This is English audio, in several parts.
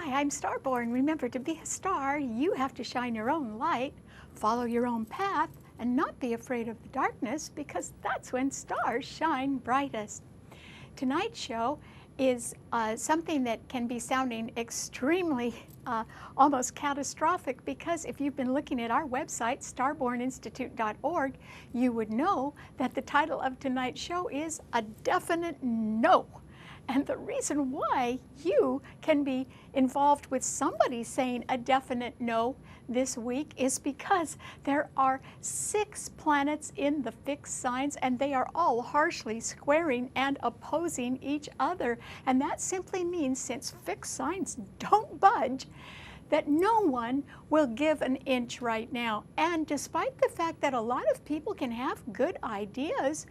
Hi, I'm Starborn. Remember, to be a star, you have to shine your own light, follow your own path, and not be afraid of the darkness, because that's when stars shine brightest. Tonight's show is something that can be sounding extremely almost catastrophic, because if you've been looking at our website, starborninstitute.org, you would know that the title of tonight's show is A Definite No. And the reason why you can be involved with somebody saying a definite no this week is because there are 6 planets in the fixed signs, and they are all harshly squaring and opposing each other. And that simply means, since fixed signs don't budge, that no one will give an inch right now. And despite the fact that a lot of people can have good ideas,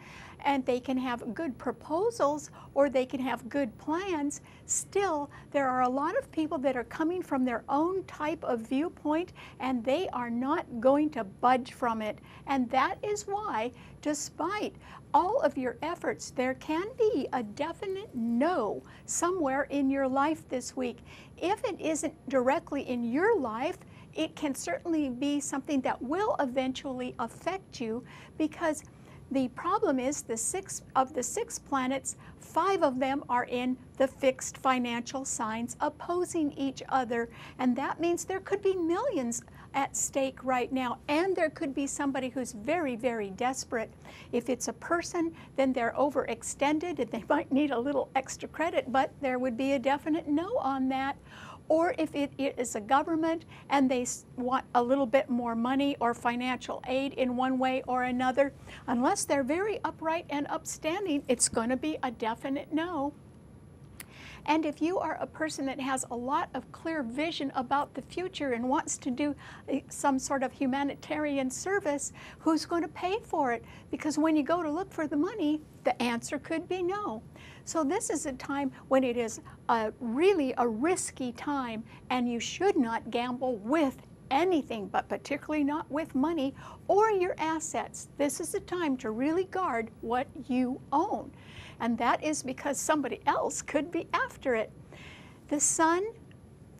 and they can have good proposals, or they can have good plans, still there are a lot of people that are coming from their own type of viewpoint, and they are not going to budge from it. And that is why, despite all of your efforts, there can be a definite no somewhere in your life this week. If it isn't directly in your life, it can certainly be something that will eventually affect you, because the problem is the 6 of the 6 planets, 5 of them are in the fixed financial signs opposing each other. And that means there could be millions at stake right now, and there could be somebody who's very, very desperate. If it's a person, then they're overextended and they might need a little extra credit, but there would be a definite no on that. Or if it is a government and they want a little bit more money or financial aid in one way or another, unless they're very upright and upstanding, it's going to be a definite no. And if you are a person that has a lot of clear vision about the future and wants to do some sort of humanitarian service, who's going to pay for it? Because when you go to look for the money, the answer could be no. So this is a time when it is really a risky time, and you should not gamble with anything, but particularly not with money or your assets. This is a time to really guard what you own. And that is because somebody else could be after it. The Sun,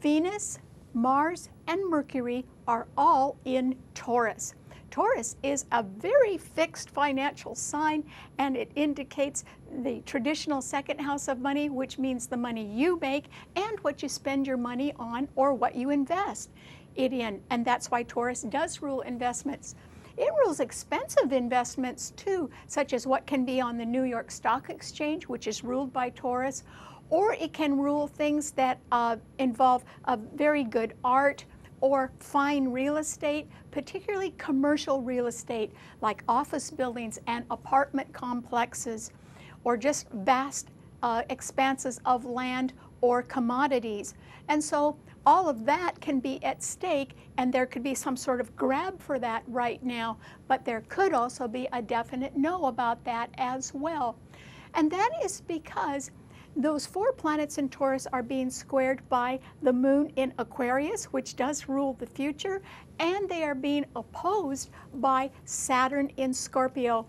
Venus, Mars, and Mercury are all in Taurus. Taurus is a very fixed financial sign, and it indicates the traditional second house of money, which means the money you make and what you spend your money on or what you invest it in. And that's why Taurus does rule investments. It rules expensive investments too, such as what can be on the New York Stock Exchange, which is ruled by Taurus, or it can rule things that involve very good art or fine real estate, particularly commercial real estate like office buildings and apartment complexes, or just vast expanses of land or commodities. And so all of that can be at stake, and there could be some sort of grab for that right now, but there could also be a definite no about that as well. And that is because those 4 planets in Taurus are being squared by the moon in Aquarius, which does rule the future, and they are being opposed by Saturn in Scorpio.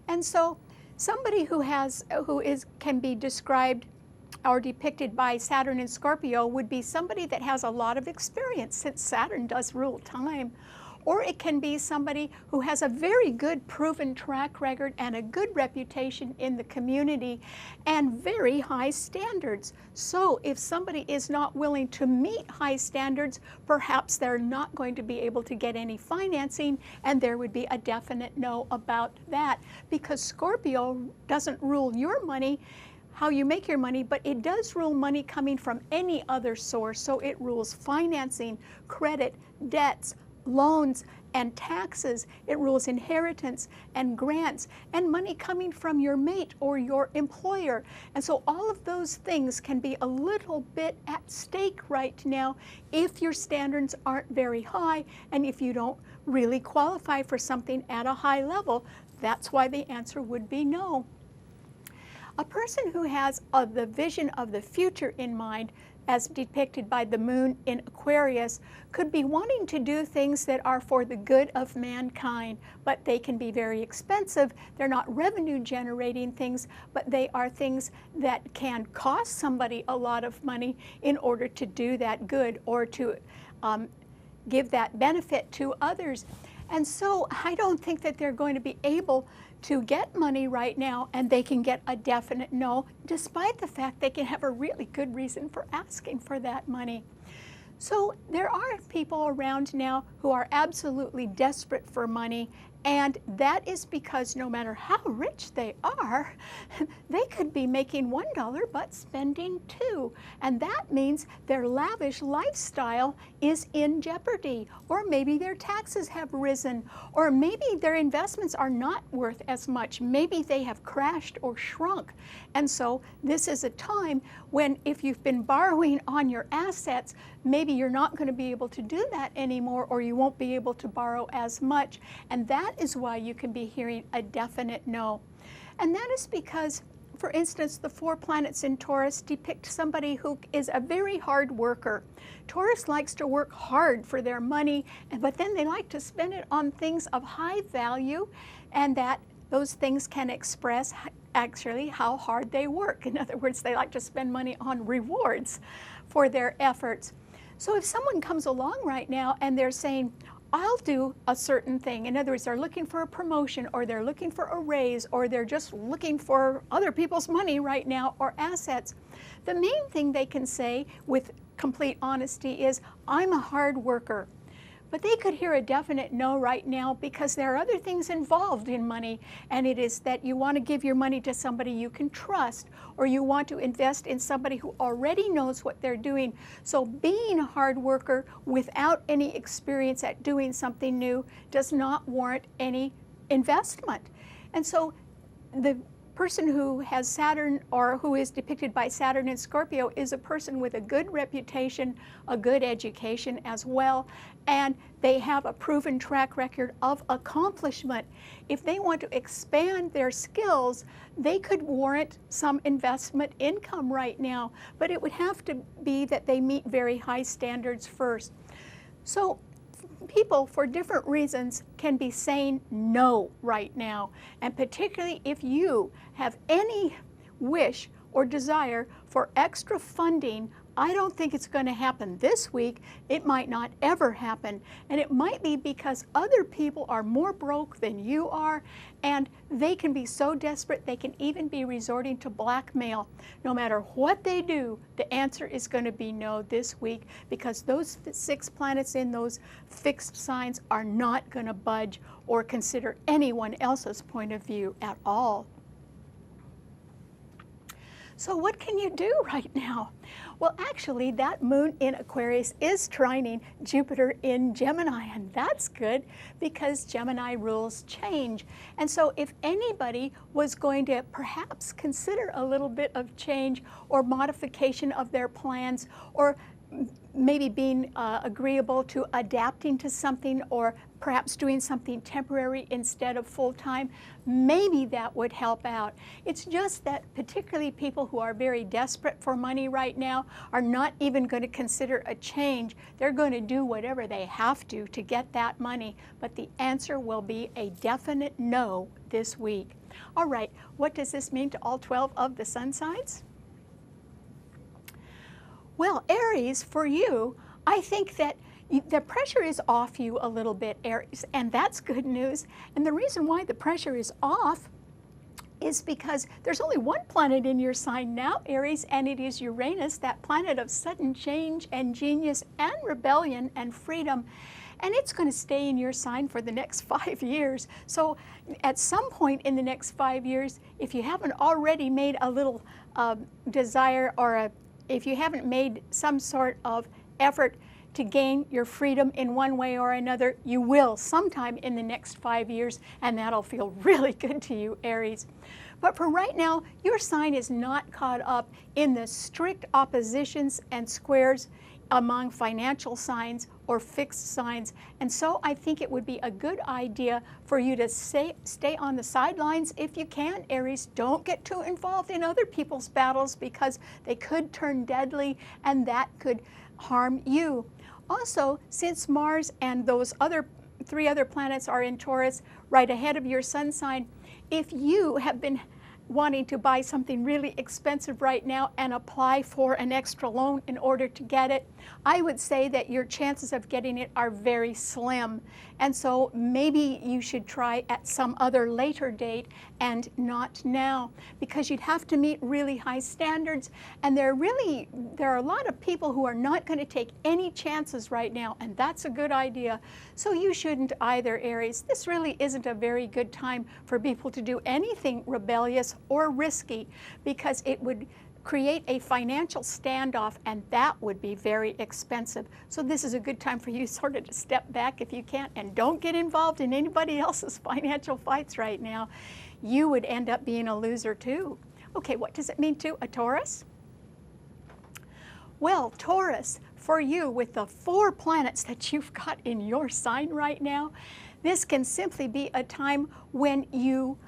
And so somebody who can be described or depicted by Saturn in Scorpio would be somebody that has a lot of experience, since Saturn does rule time. Or it can be somebody who has a very good proven track record and a good reputation in the community and very high standards. So if somebody is not willing to meet high standards, perhaps they're not going to be able to get any financing, and there would be a definite no about that, because Scorpio doesn't rule your money, how you make your money, but it does rule money coming from any other source. So it rules financing, credit, debts, loans, and taxes. It rules inheritance and grants and money coming from your mate or your employer. And so all of those things can be a little bit at stake right now if your standards aren't very high, and if you don't really qualify for something at a high level. That's why the answer would be no. A person who has the vision of the future in mind, as depicted by the moon in Aquarius, could be wanting to do things that are for the good of mankind, but they can be very expensive. They're not revenue generating things, but they are things that can cost somebody a lot of money in order to do that good or to give that benefit to others. And so I don't think that they're going to be able to get money right now, and they can get a definite no, despite the fact they can have a really good reason for asking for that money. So there are people around now who are absolutely desperate for money, and that is because no matter how rich they are, they could be making $1 but spending $2. And that means their lavish lifestyle is in jeopardy, or maybe their taxes have risen, or maybe their investments are not worth as much. Maybe they have crashed or shrunk. And so this is a time when, if you've been borrowing on your assets, maybe you're not going to be able to do that anymore, or you won't be able to borrow as much. And that is why you can be hearing a definite no. And that is because, for instance, the 4 planets in Taurus depict somebody who is a very hard worker. Taurus likes to work hard for their money, but then they like to spend it on things of high value, and that those things can express actually how hard they work. In other words, they like to spend money on rewards for their efforts. So if someone comes along right now and they're saying, I'll do a certain thing. In other words, they're looking for a promotion, or they're looking for a raise, or they're just looking for other people's money right now or assets. The main thing they can say with complete honesty is, I'm a hard worker. But they could hear a definite no right now because there are other things involved in money, and it is that you want to give your money to somebody you can trust, or you want to invest in somebody who already knows what they're doing. So being a hard worker without any experience at doing something new does not warrant any investment. And so the person who has Saturn, or who is depicted by Saturn in Scorpio, is a person with a good reputation, a good education as well, and they have a proven track record of accomplishment. If they want to expand their skills, they could warrant some investment income right now, but it would have to be that they meet very high standards first. So people, for different reasons, can be saying no right now. And particularly if you have any wish or desire for extra funding, I don't think it's going to happen this week. It might not ever happen. And it might be because other people are more broke than you are, and they can be so desperate they can even be resorting to blackmail. No matter what they do, the answer is going to be no this week, because those 6 planets in those fixed signs are not going to budge or consider anyone else's point of view at all. So what can you do right now? Well, actually, that moon in Aquarius is trining Jupiter in Gemini, and that's good because Gemini rules change. And so if anybody was going to perhaps consider a little bit of change or modification of their plans, or maybe being agreeable to adapting to something, or perhaps doing something temporary instead of full-time, maybe that would help out. It's just that particularly people who are very desperate for money right now are not even going to consider a change. They're going to do whatever they have to get that money, but the answer will be a definite no this week. All right, what does this mean to all 12 of the sun signs? Well, Aries, for you, I think that the pressure is off you a little bit, Aries, and that's good news. And the reason why the pressure is off is because there's only one planet in your sign now, Aries, and it is Uranus, that planet of sudden change and genius and rebellion and freedom. And it's going to stay in your sign for the next 5 years. So at some point in the next 5 years, if you haven't already made a little desire, or if you haven't made some sort of effort to gain your freedom in one way or another, you will sometime in the next 5 years, and that'll feel really good to you, Aries. But for right now, your sign is not caught up in the strict oppositions and squares among financial signs or fixed signs. And so I think it would be a good idea for you to stay on the sidelines if you can, Aries. Don't get too involved in other people's battles because they could turn deadly and that could harm you. Also, since Mars and those three other planets are in Taurus right ahead of your sun sign, if you have been wanting to buy something really expensive right now and apply for an extra loan in order to get it, I would say that your chances of getting it are very slim. And so maybe you should try at some other later date and not now, because you'd have to meet really high standards, and there are a lot of people who are not going to take any chances right now, and that's a good idea. So you shouldn't either, Aries. This really isn't a very good time for people to do anything rebellious or risky, because it would create a financial standoff, and that would be very expensive. So this is a good time for you sort of to step back if you can, and don't get involved in anybody else's financial fights right now. You would end up being a loser too. Okay, what does it mean to a Taurus? Well, Taurus, for you, with the 4 planets that you've got in your sign right now, this can simply be a time when you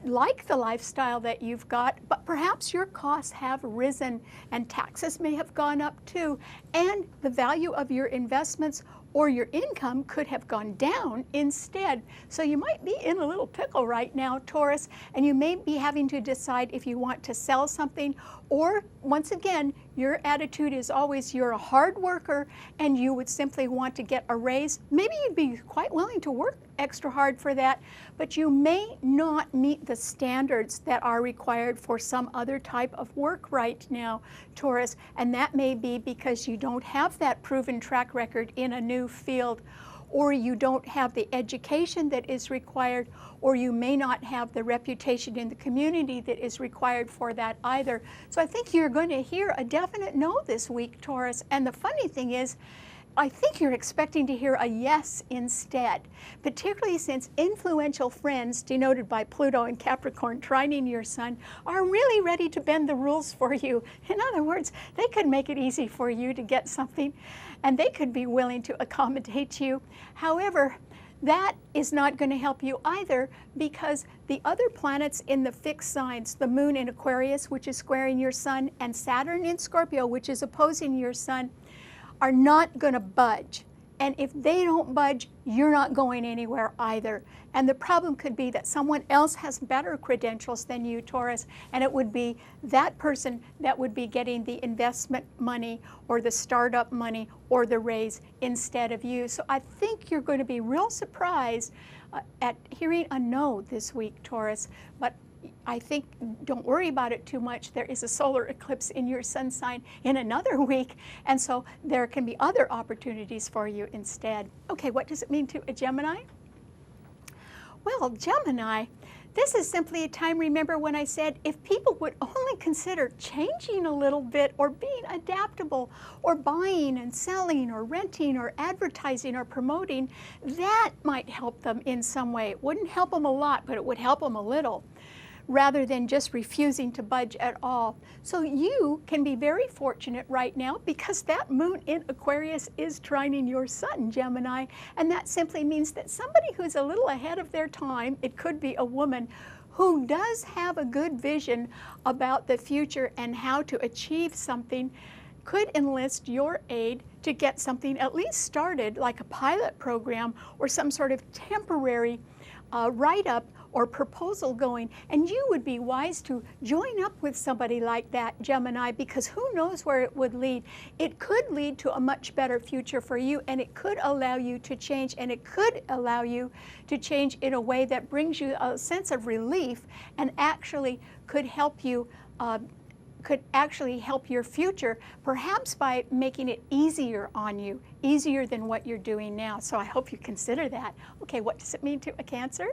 like the lifestyle that you've got, but perhaps your costs have risen and taxes may have gone up too, and the value of your investments or your income could have gone down instead. So you might be in a little pickle right now, Taurus, and you may be having to decide if you want to sell something, or once again, your attitude is always you're a hard worker and you would simply want to get a raise. Maybe you'd be quite willing to work extra hard for that, but you may not meet the standards that are required for some other type of work right now, Taurus, and that may be because you don't have that proven track record in a new field, or you don't have the education that is required, or you may not have the reputation in the community that is required for that either. So I think you're going to hear a definite no this week, Taurus. And the funny thing is, I think you're expecting to hear a yes instead, particularly since influential friends, denoted by Pluto and Capricorn trining your sun, are really ready to bend the rules for you. In other words, they could make it easy for you to get something, and they could be willing to accommodate you. However, that is not going to help you either, because the other planets in the fixed signs, the moon in Aquarius, which is squaring your sun, and Saturn in Scorpio, which is opposing your sun, are not going to budge. And if they don't budge, you're not going anywhere either. And the problem could be that someone else has better credentials than you, Taurus, and it would be that person that would be getting the investment money or the startup money or the raise instead of you. So I think you're going to be real surprised at hearing a no this week, Taurus. But I think don't worry about it too much. There is a solar eclipse in your sun sign in another week, and so there can be other opportunities for you instead. Okay, what does it mean to a Gemini? Well, Gemini, this is simply a time, remember when I said if people would only consider changing a little bit, or being adaptable, or buying and selling, or renting, or advertising, or promoting, that might help them in some way. It wouldn't help them a lot, but it would help them a little, rather than just refusing to budge at all. So you can be very fortunate right now, because that moon in Aquarius is trining your sun, Gemini, and that simply means that somebody who's a little ahead of their time, it could be a woman, who does have a good vision about the future and how to achieve something, could enlist your aid to get something at least started, like a pilot program or some sort of temporary write-up or proposal going, and you would be wise to join up with somebody like that, Gemini, because who knows where it would lead. It could lead to a much better future for you, and it could allow you to change, and it could allow you to change in a way that brings you a sense of relief and actually could help you could actually help your future, perhaps by making it easier on you, easier than what you're doing now. So I hope you consider that. Okay, what does it mean to a Cancer?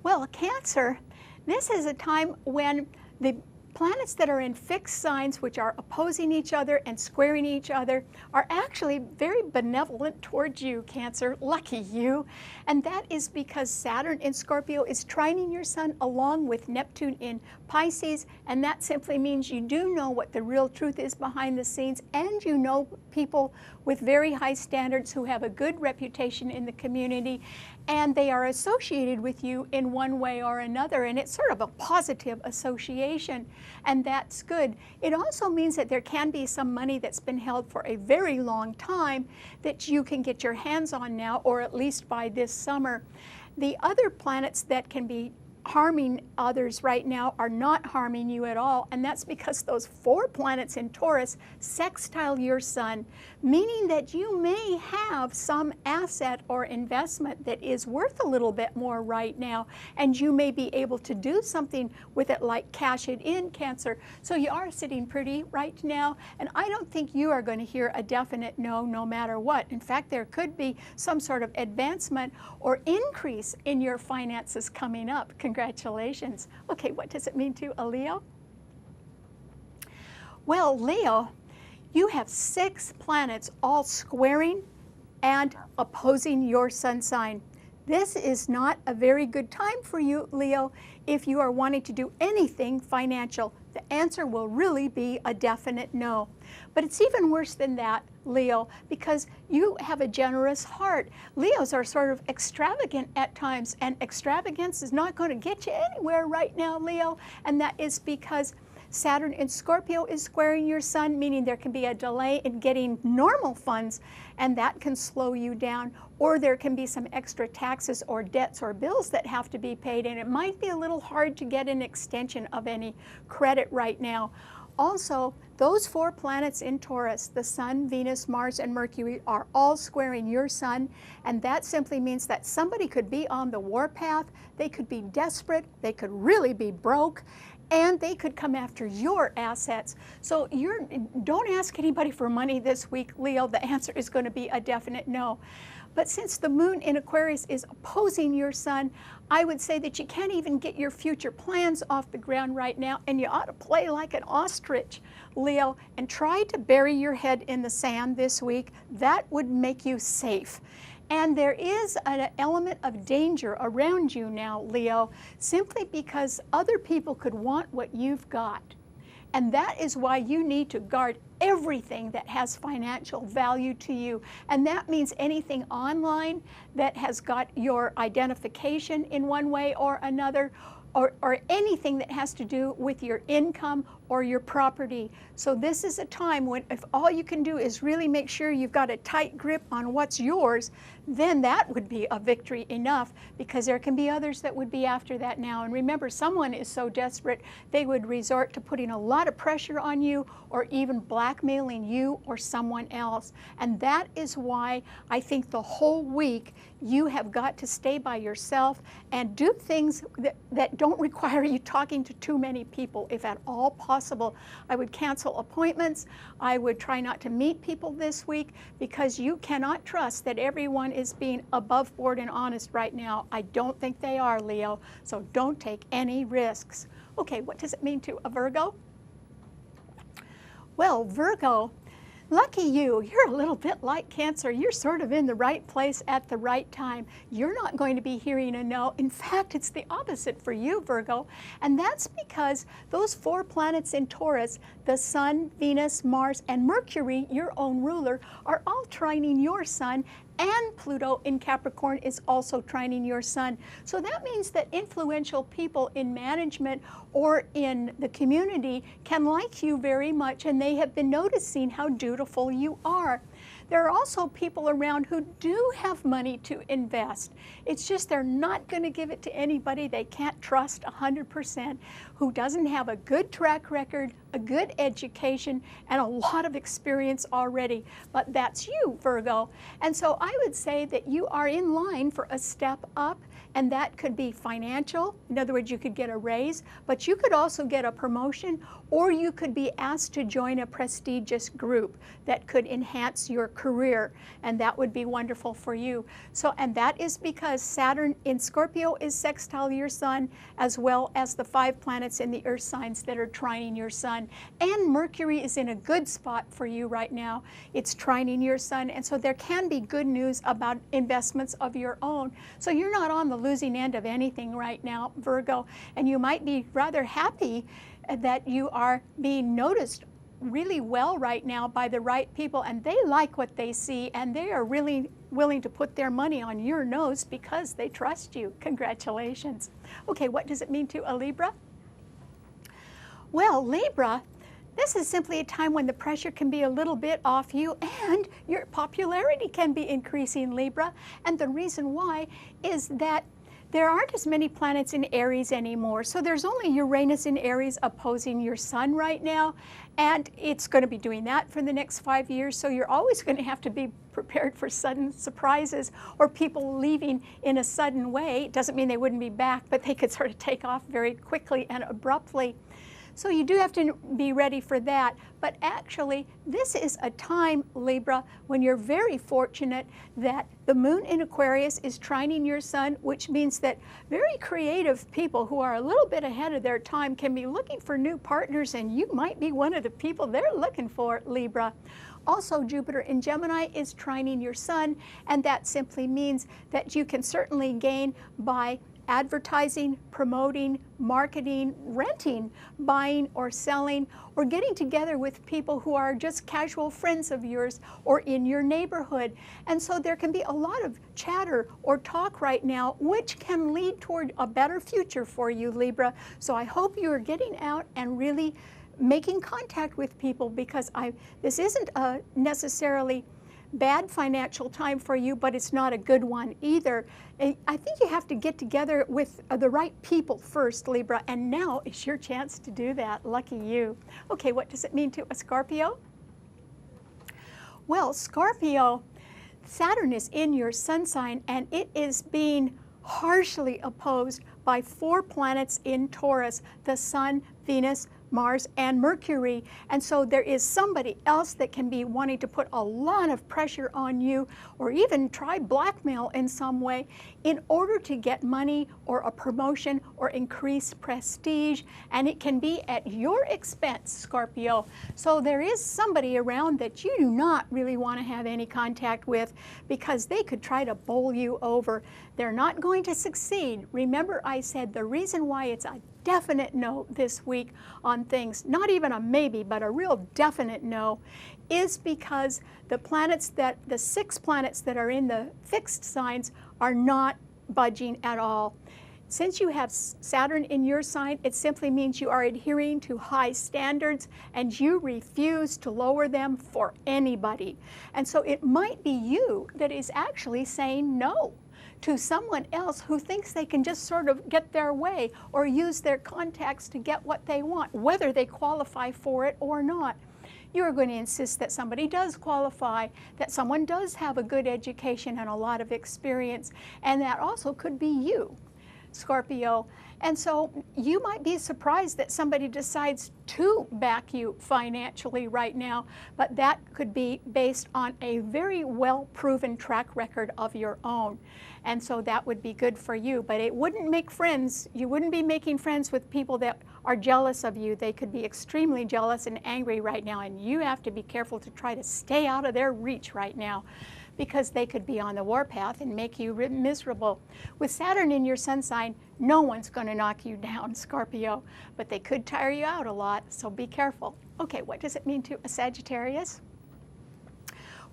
Well, a Cancer, this is a time when the planets that are in fixed signs, which are opposing each other and squaring each other, are actually very benevolent towards you, Cancer. Lucky you. And that is because Saturn in Scorpio is trining your sun along with Neptune in Pisces, and that simply means you do know what the real truth is behind the scenes, and you know people with very high standards who have a good reputation in the community, and they are associated with you in one way or another, and it's sort of a positive association, and that's good. It also means that there can be some money that's been held for a very long time that you can get your hands on now, or at least by this summer. The other planets that can be harming others right now are not harming you at all, and that's because those 4 planets in Taurus sextile your sun, meaning that you may have some asset or investment that is worth a little bit more right now, and you may be able to do something with it, like cash it in, Cancer. So you are sitting pretty right now, and I don't think you are going to hear a definite no, no matter what. In fact, there could be some sort of advancement or increase in your finances coming up. Congratulations. Okay, what does it mean to a Leo? Well, Leo, you have 6 planets all squaring and opposing your sun sign. This is not a very good time for you, Leo, if you are wanting to do anything financial. The answer will really be a definite no. But it's even worse than that, Leo, because you have a generous heart. Leos are sort of extravagant at times, and extravagance is not going to get you anywhere right now, Leo, and that is because Saturn in Scorpio is squaring your sun, meaning there can be a delay in getting normal funds, and that can slow you down, or there can be some extra taxes or debts or bills that have to be paid, and it might be a little hard to get an extension of any credit right now. Also, those 4 planets in Taurus, the Sun, Venus, Mars, and Mercury, are all squaring your sun, and that simply means that somebody could be on the warpath, they could be desperate, they could really be broke, and they could come after your assets. So don't ask anybody for money this week, Leo. The answer is going to be a definite no. But since the moon in Aquarius is opposing your sun, I would say that you can't even get your future plans off the ground right now, and you ought to play like an ostrich, Leo, and try to bury your head in the sand this week. That would make you safe. And there is an element of danger around you now, Leo, simply because other people could want what you've got. And that is why you need to guard everything that has financial value to you. And that means anything online that has got your identification in one way or another, or anything that has to do with your income or your property. So this is a time when if all you can do is really make sure you've got a tight grip on what's yours, then that would be a victory enough, because there can be others that would be after that now. And remember, someone is so desperate, they would resort to putting a lot of pressure on you or even blackmailing you or someone else. And that is why I think the whole week you have got to stay by yourself and do things that don't require you talking to too many people, if at all possible. I would cancel appointments. I would try not to meet people this week, because you cannot trust that everyone is being above board and honest right now. I don't think they are, Leo, so don't take any risks. Okay, what does it mean to a Virgo? Well, Virgo, lucky you, you're a little bit like Cancer. You're sort of in the right place at the right time. You're not going to be hearing a no. In fact, it's the opposite for you, Virgo. And that's because those 4 planets in Taurus, the Sun, Venus, Mars, and Mercury, your own ruler, are all trining your sun, and Pluto in Capricorn is also trining your sun. So that means that influential people in management or in the community can like you very much, and they have been noticing how dutiful you are. There are also people around who do have money to invest. It's just they're not going to give it to anybody they can't trust 100%, who doesn't have a good track record, a good education and a lot of experience already, but that's you, Virgo. And so I would say that you are in line for a step up, and that could be financial. In other words, you could get a raise, but you could also get a promotion, or you could be asked to join a prestigious group that could enhance your career, and that would be wonderful for you. So, and that is because Saturn in Scorpio is sextile your sun, as well as the 5 planets in the earth signs that are trining your sun. And Mercury is in a good spot for you right now. It's trining your sun, and so there can be good news about investments of your own. So you're not on the losing end of anything right now, Virgo, and you might be rather happy that you are being noticed really well right now by the right people, and they like what they see, and they are really willing to put their money on your nose because they trust you. Congratulations. Okay, what does it mean to a Libra? Well, Libra, this is simply a time when the pressure can be a little bit off you and your popularity can be increasing, Libra. And the reason why is that there aren't as many planets in Aries anymore. So there's only Uranus in Aries opposing your sun right now. And it's going to be doing that for the next 5 years. So you're always going to have to be prepared for sudden surprises or people leaving in a sudden way. It doesn't mean they wouldn't be back, but they could sort of take off very quickly and abruptly. So you do have to be ready for that. But actually, this is a time, Libra, when you're very fortunate that the moon in Aquarius is trining your sun, which means that very creative people who are a little bit ahead of their time can be looking for new partners, and you might be one of the people they're looking for, Libra. Also, Jupiter in Gemini is trining your sun, and that simply means that you can certainly gain by advertising, promoting, marketing, renting, buying or selling, or getting together with people who are just casual friends of yours or in your neighborhood. And so there can be a lot of chatter or talk right now, which can lead toward a better future for you, Libra. So I hope you are getting out and really making contact with people, because this isn't necessarily bad financial time for you, but it's not a good one either. I think you have to get together with the right people first, Libra, and now is your chance to do that. Lucky you. Okay, what does it mean to a Scorpio? Well, Scorpio, Saturn is in your sun sign, and it is being harshly opposed by 4 planets in Taurus: the Sun, Venus, Mars, and Mercury. And so there is somebody else that can be wanting to put a lot of pressure on you, or even try blackmail in some way in order to get money or a promotion or increase prestige. And it can be at your expense, Scorpio. So there is somebody around that you do not really want to have any contact with, because they could try to bowl you over. They're not going to succeed. Remember, I said the reason why it's a definite no this week on things, not even a maybe, but a real definite no, is because the 6 planets that are in the fixed signs are not budging at all. Since you have Saturn in your sign, it simply means you are adhering to high standards and you refuse to lower them for anybody. And so it might be you that is actually saying no to someone else who thinks they can just sort of get their way or use their contacts to get what they want, whether they qualify for it or not. You are going to insist that somebody does qualify, that someone does have a good education and a lot of experience, and that also could be you, Scorpio. And so you might be surprised that somebody decides to back you financially right now, but that could be based on a very well-proven track record of your own. And so that would be good for you, but it wouldn't make friends. You wouldn't be making friends with people that are jealous of you. They could be extremely jealous and angry right now, and you have to be careful to try to stay out of their reach right now, because they could be on the warpath and make you miserable. With Saturn in your sun sign, no one's going to knock you down, Scorpio, but they could tire you out a lot, so be careful. Okay, what does it mean to a Sagittarius?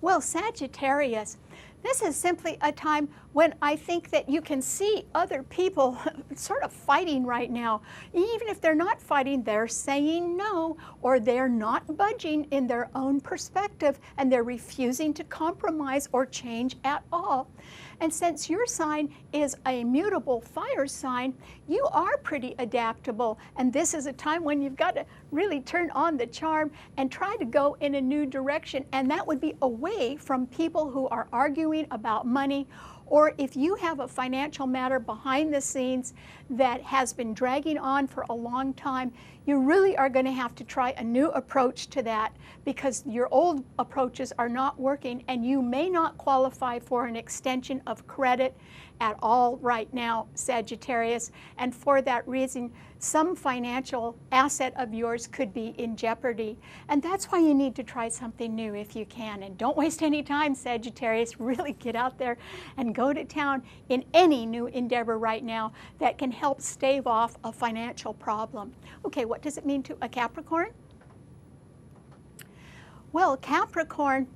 Well, Sagittarius, this is simply a time when I think that you can see other people sort of fighting right now. Even if they're not fighting, they're saying no, or they're not budging in their own perspective, and they're refusing to compromise or change at all. And since your sign is a mutable fire sign, you are pretty adaptable. And this is a time when you've got to really turn on the charm and try to go in a new direction. And that would be away from people who are arguing about money, or if you have a financial matter behind the scenes that has been dragging on for a long time, you really are going to have to try a new approach to that, because your old approaches are not working, and you may not qualify for an extension of credit at all right now, Sagittarius. And for that reason, some financial asset of yours could be in jeopardy. And that's why you need to try something new if you can. And don't waste any time, Sagittarius. Really get out there and go to town in any new endeavor right now that can help stave off a financial problem. Okay, what does it mean to a Capricorn? Well, Capricorn,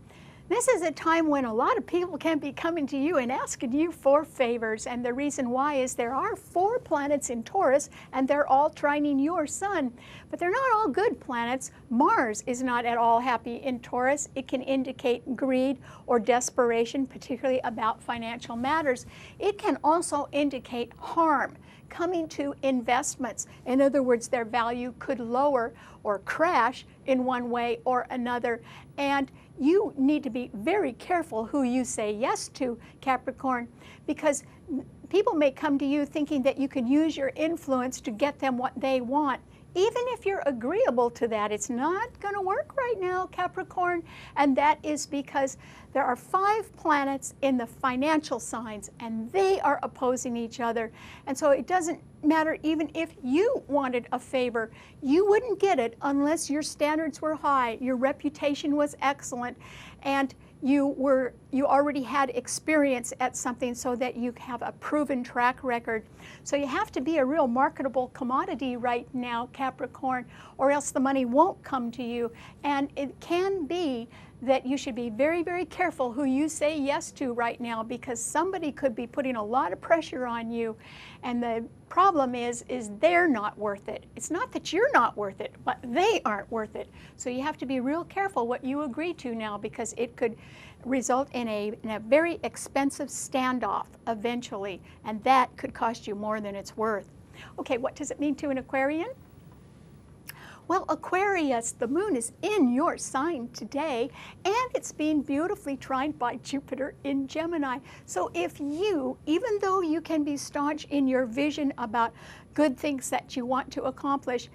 this is a time when a lot of people can be coming to you and asking you for favors. And the reason why is there are 4 planets in Taurus, and they're all trining your sun. But they're not all good planets. Mars is not at all happy in Taurus. It can indicate greed or desperation, particularly about financial matters. It can also indicate harm coming to investments. In other words, their value could lower or crash in one way or another. And you need to be very careful who you say yes to, Capricorn, because people may come to you thinking that you can use your influence to get them what they want. Even if you're agreeable to that, it's not going to work right now, Capricorn. And that is because there are 5 planets in the financial signs, and they are opposing each other. And so it doesn't matter even if you wanted a favor. You wouldn't get it unless your standards were high, your reputation was excellent, and you already had experience at something so that you have a proven track record. So you have to be a real marketable commodity right now, Capricorn, or else the money won't come to you. And it can be that you should be very, very careful who you say yes to right now, because somebody could be putting a lot of pressure on you. And the problem is they're not worth it. It's not that you're not worth it, but they aren't worth it. So you have to be real careful what you agree to now, because it could result in a very expensive standoff eventually, and that could cost you more than it's worth. Okay, what does it mean to an Aquarian? Well, Aquarius, the moon is in your sign today, and it's being beautifully trined by Jupiter in Gemini. So if you, even though you can be staunch in your vision about good things that you want to accomplish,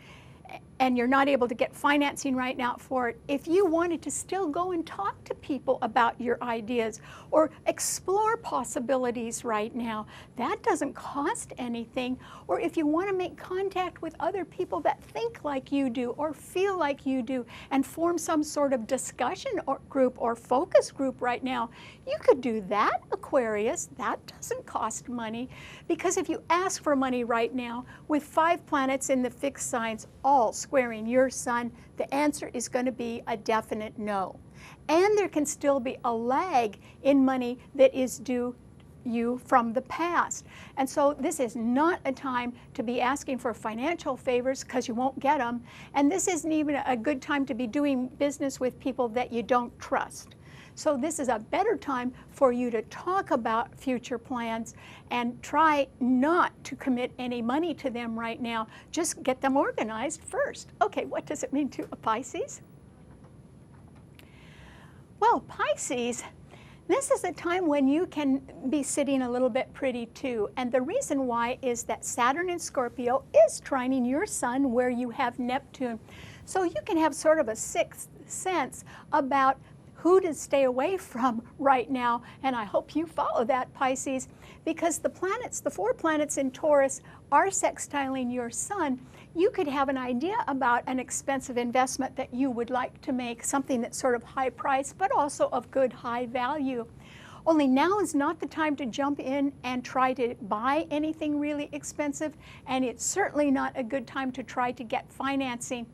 and you're not able to get financing right now for it, if you wanted to still go and talk to people about your ideas or explore possibilities right now, that doesn't cost anything. Or if you want to make contact with other people that think like you do or feel like you do and form some sort of discussion or group or focus group right now, you could do that, Aquarius. That doesn't cost money, because if you ask for money right now with 5 planets in the fixed signs all squaring your sun, the answer is going to be a definite no. And there can still be a lag in money that is due you from the past. And so this is not a time to be asking for financial favors, because you won't get them. And this isn't even a good time to be doing business with people that you don't trust. So this is a better time for you to talk about future plans and try not to commit any money to them right now. Just get them organized first. Okay, what does it mean to a Pisces? Well, Pisces, this is a time when you can be sitting a little bit pretty too. And the reason why is that Saturn in Scorpio is trining your sun where you have Neptune. So you can have sort of a sixth sense about who to stay away from right now, and I hope you follow that, Pisces, because the planets, the 4 planets in Taurus, are sextiling your sun. You could have an idea about an expensive investment that you would like to make, something that's sort of high price, but also of good high value. Only now is not the time to jump in and try to buy anything really expensive, and it's certainly not a good time to try to get financing.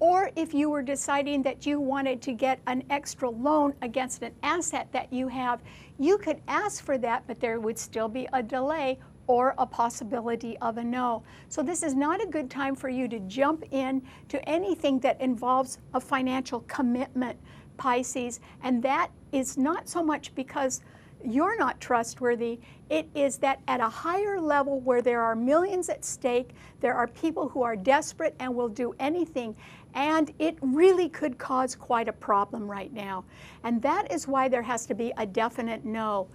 or if you were deciding that you wanted to get an extra loan against an asset that you have, you could ask for that, but there would still be a delay or a possibility of a no. So this is not a good time for you to jump in to anything that involves a financial commitment, Pisces, and that is not so much because you're not trustworthy. It is that at a higher level where there are millions at stake, there are people who are desperate and will do anything, and it really could cause quite a problem right now. And that is why there has to be a definite no.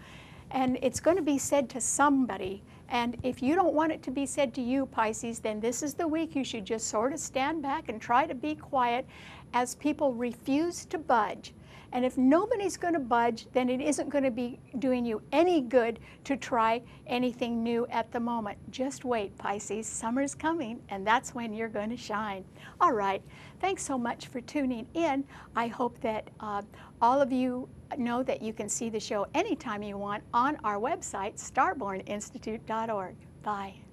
And it's going to be said to somebody. And if you don't want it to be said to you, Pisces, then this is the week you should just sort of stand back and try to be quiet as people refuse to budge. And if nobody's going to budge, then it isn't going to be doing you any good to try anything new at the moment. Just wait, Pisces. Summer's coming, and that's when you're going to shine. All right. Thanks so much for tuning in. I hope that all of you know that you can see the show anytime you want on our website, starborninstitute.org. Bye.